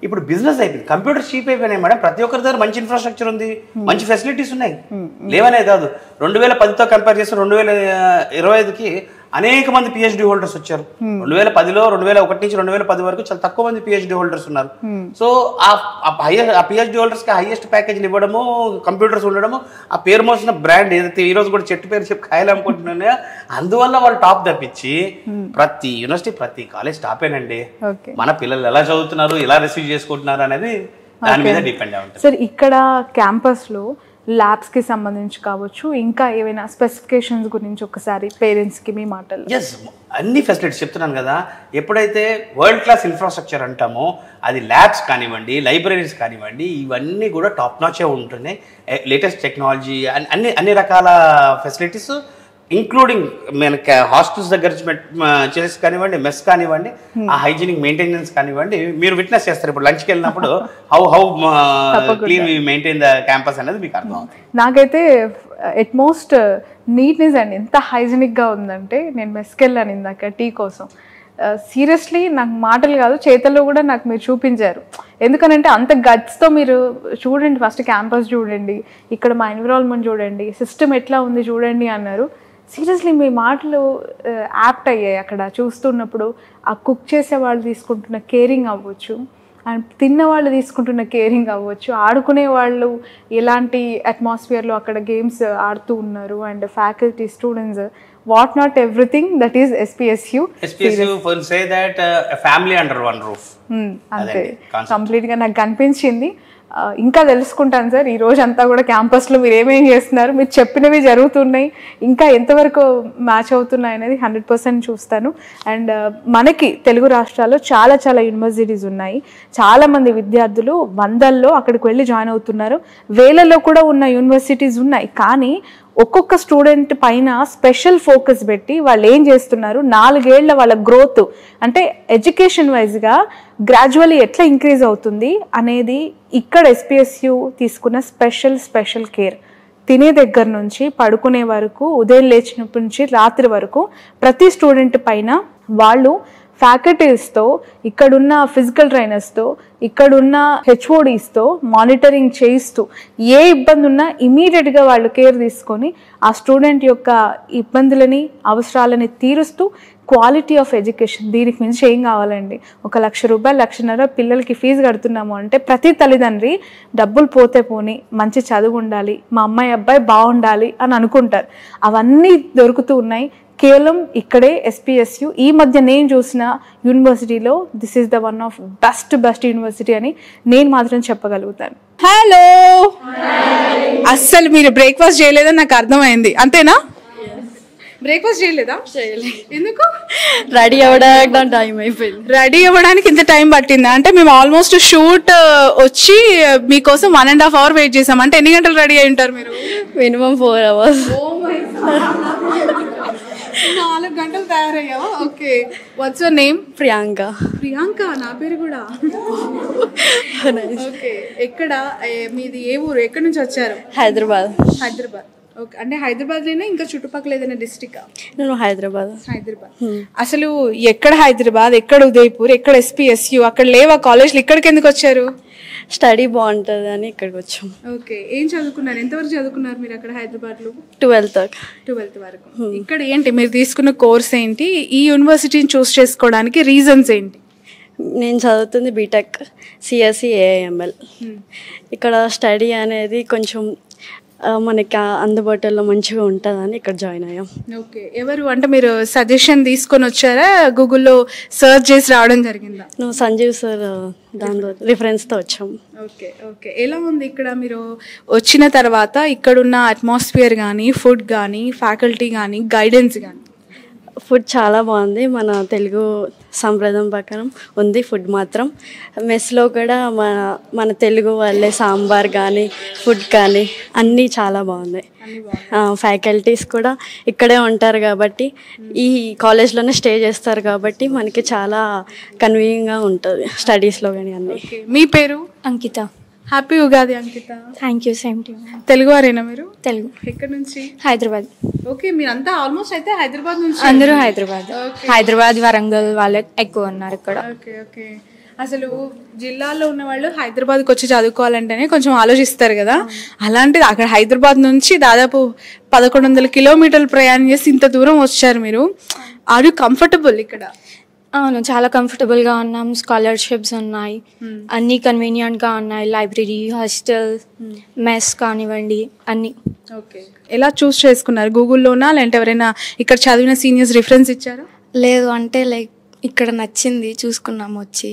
ఇప్పుడు బిజినెస్ అయిపోయింది, కంప్యూటర్ చీప్ అయిపోయినాయి మేడం. ప్రతి ఒక్కరి దగ్గర మంచి ఇన్ఫ్రాస్ట్రక్చర్ ఉంది, మంచి ఫెసిలిటీస్ ఉన్నాయి, లేవనే కాదు. 2010తో కంపేర్ చేస్తే 2025కి అనేక మంది పిహెచ్డి హోల్డర్స్ వచ్చారు. 2010లో 2001 నుంచి 2010 వరకు చాలా తక్కువ మంది పిహెచ్డి హోల్డర్స్ ఉన్నారు. సో ఆ పిహెచ్డి హోల్డర్స్ కి హైయెస్ట్ ప్యాకేజీలు ఇవ్వడము, కంప్యూటర్స్ ఉండడము, ఆ పేరు మోసిన బ్రాండ్ ఏదైతే ఈ రోజు కూడా చెట్టు పేరు చెప్పి కాయలు అమ్ముకుంటున్నాయో అందువల్ల వాళ్ళు టాప్ తప్పించి ప్రతి యూనివర్సిటీ ప్రతి కాలేజ్ టాపేనండి. మన పిల్లలు ఎలా చదువుతున్నారు, ఎలా రిసీవ్ చేసుకుంటున్నారు అనేది దాని మీద డిపెండ్ అవుతుంది. సార్ ఇక్కడ క్యాంపస్ లో ల్యాబ్స్ కి సంబంధించి కావచ్చు, ఇంకా ఏవైనా స్పెసిఫికేషన్స్ గురించి ఒకసారి పేరెంట్స్ కి మీ మాటలు. ఎస్, అన్ని ఫెసిలిటీస్ చెప్తున్నాను కదా. ఎప్పుడైతే వరల్డ్ క్లాస్ ఇన్ఫ్రాస్ట్రక్చర్ అంటామో అది ల్యాబ్స్ కానివ్వండి, లైబ్రరీస్ కానివ్వండి, ఇవన్నీ కూడా టాప్ నాచే ఉంటున్నాయి. లేటెస్ట్ టెక్నాలజీ అన్ని రకాల ఫెసిలిటీస్ ఇంక్లూడింగ్ మనకి హాస్టల్స్ దగ్గర చేసి కానివ్వండి, మెస్ కానివ్వండి, ఆ హైజీనిక్ మెయింటెనెన్స్ కానివ్వండి, మీరు విట్నెస్ చేస్తారు. ఇప్పుడు లంచ్కి వెళ్ళినప్పుడు how clean we maintain the campus అనేది మీకు అర్థం అవుతుంది. నాకైతే ఎట్మోస్ట్ నీట్నెస్ అండి, ఎంత హైజీనిక్గా ఉందంటే, నేను మెస్కి వెళ్ళాను ఇందాక టీ కోసం. సీరియస్లీ నాకు మాటలు కాదు, చేతల్లో కూడా నాకు మీరు చూపించారు. ఎందుకనంటే అంత గట్స్తో మీరు చూడండి, ఫస్ట్ క్యాంపస్ చూడండి, ఇక్కడ మా ఎన్విరాన్మెంట్ చూడండి, సిస్టమ్ ఎట్లా ఉంది చూడండి అన్నారు. సీరియస్లీ మీ మాటలు యాప్ట్ అయ్యాయి అక్కడ చూస్తున్నప్పుడు. ఆ కుక్ చేసే వాళ్ళు తీసుకుంటున్న కేరింగ్ అవ్వచ్చు, అండ్ తిన్న వాళ్ళు తీసుకుంటున్న కేరింగ్ అవ్వచ్చు, ఆడుకునే వాళ్ళు ఎలాంటి అట్మాస్ఫియర్లో అక్కడ గేమ్స్ ఆడుతూ ఉన్నారు, and faculty, students, what not everything that is SPSU will say that a family under one roof. అంతే కంప్లీట్గా నాకు కనిపించింది. ఇంకా తెలుసుకుంటాను సార్ ఈ రోజు అంతా కూడా క్యాంపస్లో మీరు ఏమేమి చేస్తున్నారు, మీరు చెప్పినవి జరుగుతున్నాయి, ఇంకా ఎంతవరకు మ్యాచ్ అవుతున్నాయి అనేది 100% చూస్తాను. అండ్ మనకి తెలుగు రాష్ట్రాల్లో చాలా యూనివర్సిటీస్ ఉన్నాయి. చాలామంది విద్యార్థులు వందల్లో అక్కడికి వెళ్ళి జాయిన్ అవుతున్నారు, వేలలో కూడా ఉన్న యూనివర్సిటీస్ ఉన్నాయి. కానీ ఒక్కొక్క స్టూడెంట్ పైన స్పెషల్ ఫోకస్ పెట్టి వాళ్ళు ఏం చేస్తున్నారు, 4 ఏళ్ల వాళ్ళ గ్రోత్ అంటే ఎడ్యుకేషన్ వైజ్గా గ్రాడ్యువల్లీ ఎట్లా ఇంక్రీజ్ అవుతుంది అనేది ఇక్కడ SPSU తీసుకున్న స్పెషల్ కేర్. తినే దగ్గర నుంచి పడుకునే వరకు, ఉదయం లేచినప్పటి నుంచి రాత్రి వరకు ప్రతి స్టూడెంట్ పైన వాళ్ళు ఫ్యాకల్టీస్తో, ఇక్కడున్న ఫిజికల్ ట్రైనర్స్తో, ఇక్కడున్న HODస్తో మానిటరింగ్ చేయిస్తూ ఏ ఇబ్బంది ఉన్నా ఇమీడియట్గా వాళ్ళు కేర్ తీసుకొని ఆ స్టూడెంట్ యొక్క ఇబ్బందులని, అవసరాలని తీరుస్తూ క్వాలిటీ ఆఫ్ ఎడ్యుకేషన్, దీనికి మించి ఏం కావాలండి? 1 లక్ష రూపాయలు, 1,50,000 పిల్లలకి ఫీజు కడుతున్నాము అంటే ప్రతి తల్లిదండ్రి డబ్బులు పోతే పోని మంచి చదువు ఉండాలి, మా అమ్మాయి అబ్బాయి బాగుండాలి అని అనుకుంటారు. అవన్నీ దొరుకుతూ ఉన్నాయి కేవలం ఇక్కడే SPSU. ఈ మధ్య నేను చూసిన యూనివర్సిటీలో this is the one of best university అని నేను మాత్రం చెప్పగలుగుతాను. హలో, అస్సలు మీరు బ్రేక్ఫాస్ట్ చేయలేదని నాకు అర్థమైంది, అంతేనా? బ్రేక్ఫాస్ట్ చేయలేదా? ఎందుకు? రెడీ అవ్వడానికి టైం అయిపోయింది. రెడీ అవ్వడానికి ఇంత టైం పట్టిందా? అంటే మేము ఆల్మోస్ట్ షూట్ వచ్చి మీకోసం 1.5 hour వెయిట్ చేసాం. అంటే ఎన్ని గంటలు రెడీ అయి ఉంటారు మీరు? Minimum 4 hours. 4 గంటలు తయారయ్యావా? Okay. What's your name? Priyanka. Priyanka, నా పేరు కూడా. ఓకే. ఎక్కడ మీది, ఏ ఊరు, ఎక్కడి నుంచి వచ్చారు? హైదరాబాద్. ఓకే. అంటే హైదరాబాద్లోనే ఇంకా చుట్టుపక్కల ఏదైనా డిస్ట్రిక్ట్? నేను హైదరాబాద్. అసలు ఎక్కడ హైదరాబాద్, ఎక్కడ ఉదయపూర్, ఎక్కడ SPSU, అక్కడ లేవా కాలేజ్లు, ఇక్కడికి ఎందుకు వచ్చారు? స్టడీ బాగుంటుంది అని ఇక్కడికి వచ్చాం. ఓకే. ఏం చదువుకున్నారు, ఎంతవరకు చదువుకున్నారు మీరు అక్కడ హైదరాబాద్లో? 12th వరకు. ఇక్కడ ఏంటి మీరు తీసుకున్న కోర్స్ ఏంటి, ఈ యూనివర్సిటీని చూస్ చేసుకోవడానికి రీజన్స్ ఏంటి? నేను చదువుతుంది బీటెక్ CSE AIML. ఇక్కడ స్టడీ అనేది కొంచెం మనకి అందుబాటులో మంచిగా ఉంటుందని ఇక్కడ జాయిన్ అయ్యాం. ఓకే. ఎవరు అంటే మీరు సజెషన్ తీసుకొని వచ్చారా, గూగుల్లో సర్చ్ చేసి రావడం జరిగిందా? నువ్వు సంజీవ్ సార్ దాని రిఫరెన్స్తో వచ్చాం. ఓకే. ఎలా ఉంది ఇక్కడ మీరు వచ్చిన తర్వాత? ఇక్కడున్న అట్మాస్ఫియర్ కానీ, ఫుడ్ కానీ, ఫ్యాకల్టీ కానీ, గైడెన్స్ కానీ? ఫుడ్ చాలా బాగుంది. మన తెలుగు సంప్రదాయం ప్రకారం ఉంది ఫుడ్ మాత్రం. మెస్లో కూడా మన తెలుగు వాళ్ళే సాంబార్ కానీ ఫుడ్ కానీ అన్నీ చాలా బాగున్నాయి. ఫ్యాకల్టీస్ కూడా ఇక్కడే ఉంటారు కాబట్టి ఈ కాలేజ్లోనే స్టే చేస్తారు కాబట్టి మనకి చాలా కన్వీనియంట్గా ఉంటుంది స్టడీస్లో కానీ అన్నీ. మీ పేరు? Ankita. Happy Ugadi Ankita. Thank you. Same to. Telugu వారేనా మీరు? తెలుగు. ఎక్కడి నుంచి? హైదరాబాద్. ఓకే, మీరంతా ఆల్మోస్ట్ అయితే హైదరాబాద్ నుంచి? అందరూ హైదరాబాద్ వరంగల్ వాళ్ళే ఎక్కువ ఉన్నారు ఇక్కడ. Okay okay. అసలు జిల్లాలో ఉన్న వాళ్ళు హైదరాబాద్కి వచ్చి చదువుకోవాలంటేనే కొంచెం ఆలోచిస్తారు కదా, అలాంటిది అక్కడ హైదరాబాద్ నుంచి దాదాపు 1100 కిలోమీటర్లు ప్రయాణం చేసి ఇంత దూరం వచ్చారు మీరు. ఆర్ యూ కంఫర్టబుల్ ఇక్కడ? అవును, చాలా కంఫర్టబుల్గా ఉన్నాం. స్కాలర్షిప్స్ ఉన్నాయి, అన్నీ కన్వీనియంట్గా ఉన్నాయి. లైబ్రరీ, హాస్టల్, మెస్ కానివ్వండి అన్నీ. ఓకే, ఎలా చూస్ చేసుకున్నారు? గూగుల్లోనా లేదంటే ఎవరైనా ఇక్కడ చదివిన సీనియర్స్ రిఫరెన్స్ ఇచ్చారా? లేదు, అంటే లైక్ ఇక్కడ నచ్చింది చూసుకున్నాము వచ్చి.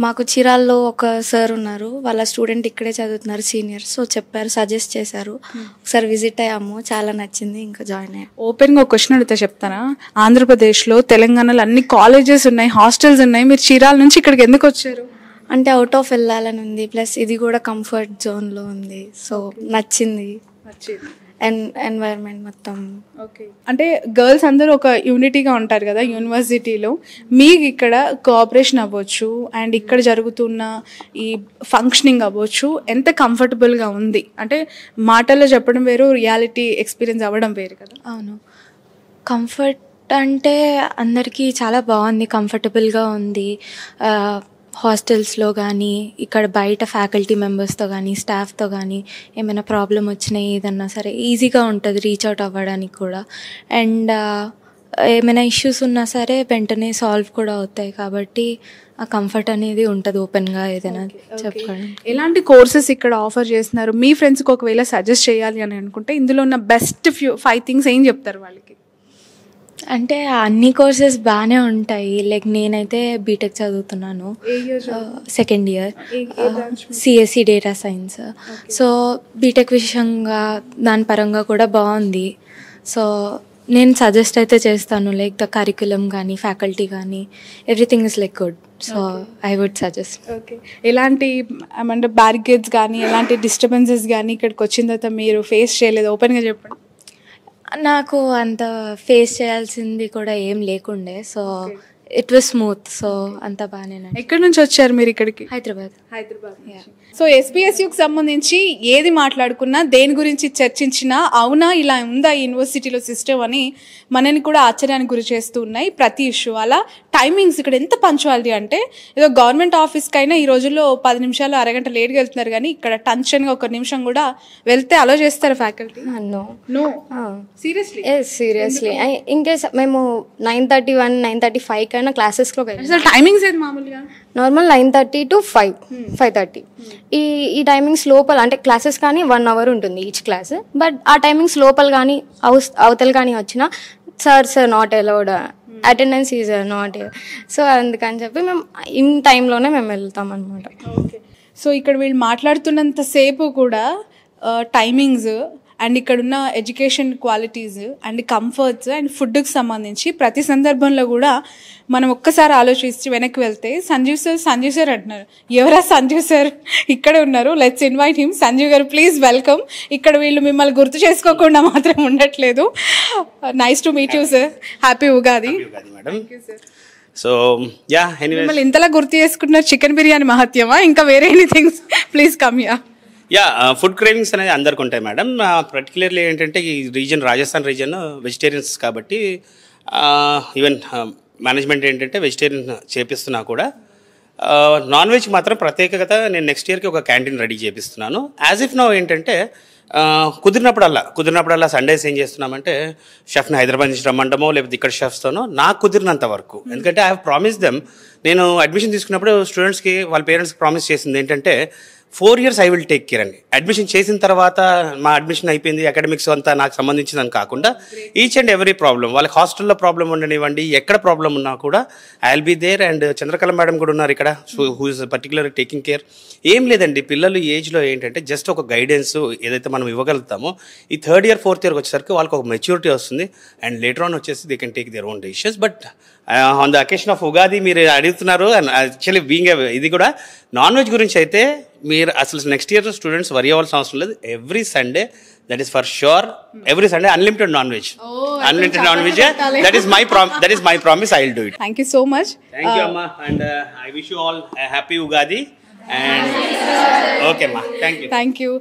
మాకు చీరాల్లో ఒక సార్ ఉన్నారు, వాళ్ళ స్టూడెంట్ ఇక్కడే చదువుతున్నారు సీనియర్, సో చెప్పారు, సజెస్ట్ చేశారు. ఒకసారి విజిట్ అయ్యాము, చాలా నచ్చింది, ఇంకా జాయిన్ అయ్యాము. ఓపెన్గా ఒక క్వశ్చన్ అడిగితే చెప్తారా? ఆంధ్రప్రదేశ్లో, తెలంగాణలో అన్ని కాలేజెస్ ఉన్నాయి, హాస్టల్స్ ఉన్నాయి, మీరు చీరాల నుంచి ఇక్కడికి ఎందుకు వచ్చారు? అంటే అవుట్ ఆఫ్ వెళ్ళాలని ఉంది, ప్లస్ ఇది కూడా కంఫర్ట్ జోన్లో ఉంది, సో నచ్చింది. ఎన్వైరన్మెంట్ మొత్తం. ఓకే, అంటే గర్ల్స్ అందరూ ఒక యూనిటీగా ఉంటారు కదా యూనివర్సిటీలో. మీకు ఇక్కడ కోఆపరేషన్ అవ్వచ్చు అండ్ ఇక్కడ జరుగుతున్న ఈ ఫంక్షనింగ్ అవ్వచ్చు ఎంత కంఫర్టబుల్గా ఉంది అంటే మాటల్లో చెప్పడం వేరు, రియాలిటీ ఎక్స్పీరియన్స్ అవ్వడం వేరు కదా. అవును, కంఫర్ట్ అంటే అందరికీ చాలా బాగుంది, కంఫర్టబుల్గా ఉంది. హాస్టల్స్లో కానీ ఇక్కడ బయట ఫ్యాకల్టీ మెంబర్స్తో కానీ స్టాఫ్తో కానీ ఏమైనా ప్రాబ్లం వచ్చినా ఏదన్నా సరే ఈజీగా ఉంటుంది రీచ్ అవుట్ అవ్వడానికి కూడా. అండ్ ఏమైనా ఇష్యూస్ ఉన్నా సరే వెంటనే సాల్వ్ కూడా అవుతాయి కాబట్టి ఆ కంఫర్ట్ అనేది ఉంటుంది ఓపెన్గా ఏదైనా చెప్పడం. ఎలాంటి కోర్సెస్ ఇక్కడ ఆఫర్ చేస్తున్నారు? మీ ఫ్రెండ్స్కి ఒకవేళ సజెస్ట్ చేయాలి అని అనుకుంటే ఇందులో ఉన్న బెస్ట్ 5 థింగ్స్ ఏం చెప్తారు వాళ్ళకి? అంటే అన్ని కోర్సెస్ బాగానే ఉంటాయి. లైక్ నేనైతే బీటెక్ చదువుతున్నాను, second year, CSC data science. So BTech విషయంగా దాని పరంగా కూడా బాగుంది. సో నేను సజెస్ట్ అయితే చేస్తాను, లైక్ ద కరికులం కానీ ఫ్యాకల్టీ కానీ everything is like good. So I would suggest. Okay, ఎలాంటి అంటే బ్యారికేడ్స్ కానీ ఎలాంటి డిస్టర్బెన్సెస్ కానీ ఇక్కడికి వచ్చిన తర్వాత మీరు ఫేస్ చేయలేదు? ఓపెన్గా చెప్పండి. నాకు అంత ఫేస్ చేయాల్సింది కూడా ఏం లేకుండే, so it was smooth. So అంత బాగానే. ఎక్కడి నుంచి వచ్చారు మీరు ఇక్కడికి? హైదరాబాద్. సో ఎస్పీఎస్యూకి సంబంధించి ఏది మాట్లాడుకున్నా, దేని గురించి చర్చించినా అవునా ఇలా ఉందా యూనివర్సిటీలో సిస్టమ్ అని మనని కూడా ఆశ్చర్యానికి గురి చేస్తూ ఉన్నాయి ప్రతి ఇష్యూ. అలా టైమింగ్స్ ఇక్కడ ఎంత పంచువాలిటీ అంటే ఏదో గవర్నమెంట్ ఆఫీస్కైనా ఈ రోజుల్లో 10 నిమిషాలు అరగంట లేట్గా వెళ్తున్నారు, కానీ ఇక్కడ టెన్షన్గా 1 నిమిషం కూడా వెళ్తే అలో చేస్తారు faculty? No, seriously? Seriously. In case మేము 9:31, 9:35 కైనా క్లాసెస్లో అసలు టైమింగ్స్ ఏది మామూలుగా? Normal 9:30 to 5:30. ఈ టైమింగ్స్ లోపల అంటే క్లాసెస్ కానీ 1 అవర్ ఉంటుంది ఈచ్ క్లాస్. బట్ ఆ టైమింగ్స్ లోపల కానీ అవతల కానీ వచ్చిన sir not allowed, attendance is not. So అందుకని చెప్పి మేము ఇన్ టైంలోనే మేము వెళ్తాం అనమాట. సో ఇక్కడ వీళ్ళు మాట్లాడుతున్నంతసేపు కూడా టైమింగ్స్ అండ్ ఇక్కడున్న education qualities and comforts and ఫుడ్కి సంబంధించి ప్రతి సందర్భంలో కూడా మనం ఒక్కసారి ఆలోచించి వెనక్కి వెళ్తే సంజీవ్ సార్ అంటున్నారు. ఎవరా సంజీవ్ సార్? ఇక్కడే ఉన్నారు, లెట్స్ ఇన్వైట్ హిమ్. సంజీవ్ గారు ప్లీజ్ వెల్కమ్. ఇక్కడ వీళ్ళు మిమ్మల్ని గుర్తు చేసుకోకుండా మాత్రం ఉండట్లేదు. Nice to meet you sir. Happy Ugadi. So yeah, మిమ్మల్ని ఇంతలా గుర్తు చేసుకుంటున్నారు. చికెన్ బిర్యానీ మహత్యమా ఇంకా వేరే anythings? Please come yeah. Yeah, food cravings అనేది అందరికి ఉంటాయి మేడం. పర్టికులర్లీ ఏంటంటే ఈ రీజన్ రాజస్థాన్ రీజన్ వెజిటేరియన్స్ కాబట్టి ఈవెన్ మేనేజ్మెంట్ ఏంటంటే వెజిటేరియన్ చేపిస్తున్నా కూడా నాన్ వెజ్ మాత్రం ప్రత్యేకత నేను నెక్స్ట్ ఇయర్కి ఒక క్యాంటీన్ రెడీ చేపిస్తున్నాను. యాజ్ ఇఫ్ నో ఏంటంటే కుదిరినప్పుడల్లా సండేస్ ఏం చేస్తున్నామంటే షెఫ్ని హైదరాబాద్ నుంచి రమ్మంటామో లేకపోతే ఇక్కడ షెఫ్స్తోనో నాకు కుదిరినంత వరకు. ఎందుకంటే ఐ హ్యావ్ ప్రామిస్ దెమ్. నేను అడ్మిషన్ తీసుకున్నప్పుడు స్టూడెంట్స్కి వాళ్ళ పేరెంట్స్కి ప్రామిస్ చేసింది ఏంటంటే 4 years I will take care అండి. అడ్మిషన్ చేసిన తర్వాత మా అడ్మిషన్ అయిపోయింది, అకాడమిక్స్ అంతా నాకు సంబంధించిందని కాకుండా ఈచ్ అండ్ ఎవ్రీ ప్రాబ్లం, వాళ్ళకి హాస్టల్లో ప్రాబ్లం ఉండనివ్వండి, ఎక్కడ ప్రాబ్లం ఉన్నా కూడా I will be there. And Chandrakala madam కూడా ఉన్నారు ఇక్కడ, who is particular taking care. ఏం లేదండి, పిల్లలు ఏజ్లో ఏంటంటే జస్ట్ ఒక గైడెన్స్ ఏదైతే మనం ఇవ్వగలుగుతామో, ఈ 3rd year 4th year వచ్చేసరికి వాళ్ళకి ఒక మెచ్యూరిటీ వస్తుంది. అండ్ లేటర్ ఆన్ వచ్చేసి they can take their own decisions. But on the occasion of Ugadi మీరు అడుగుతున్నారు, అండ్ యాక్చువల్లీ బీయింగ్ ఇది కూడా నాన్ వెజ్ గురించి అయితే మీరు అసలు నెక్స్ట్ ఇయర్ స్టూడెంట్స్ వరి అవ్వాల్సిన అవసరం లేదు. Every Sunday, that is for sure, every Sunday unlimited non veg. Unlimited non veg, that is my promise. I will do it. Thank you so much. Thank you అమ్మా, and I wish you all happy Ugadi. And okay అమ్మా, థ్యాంక్ యూ. Thank you.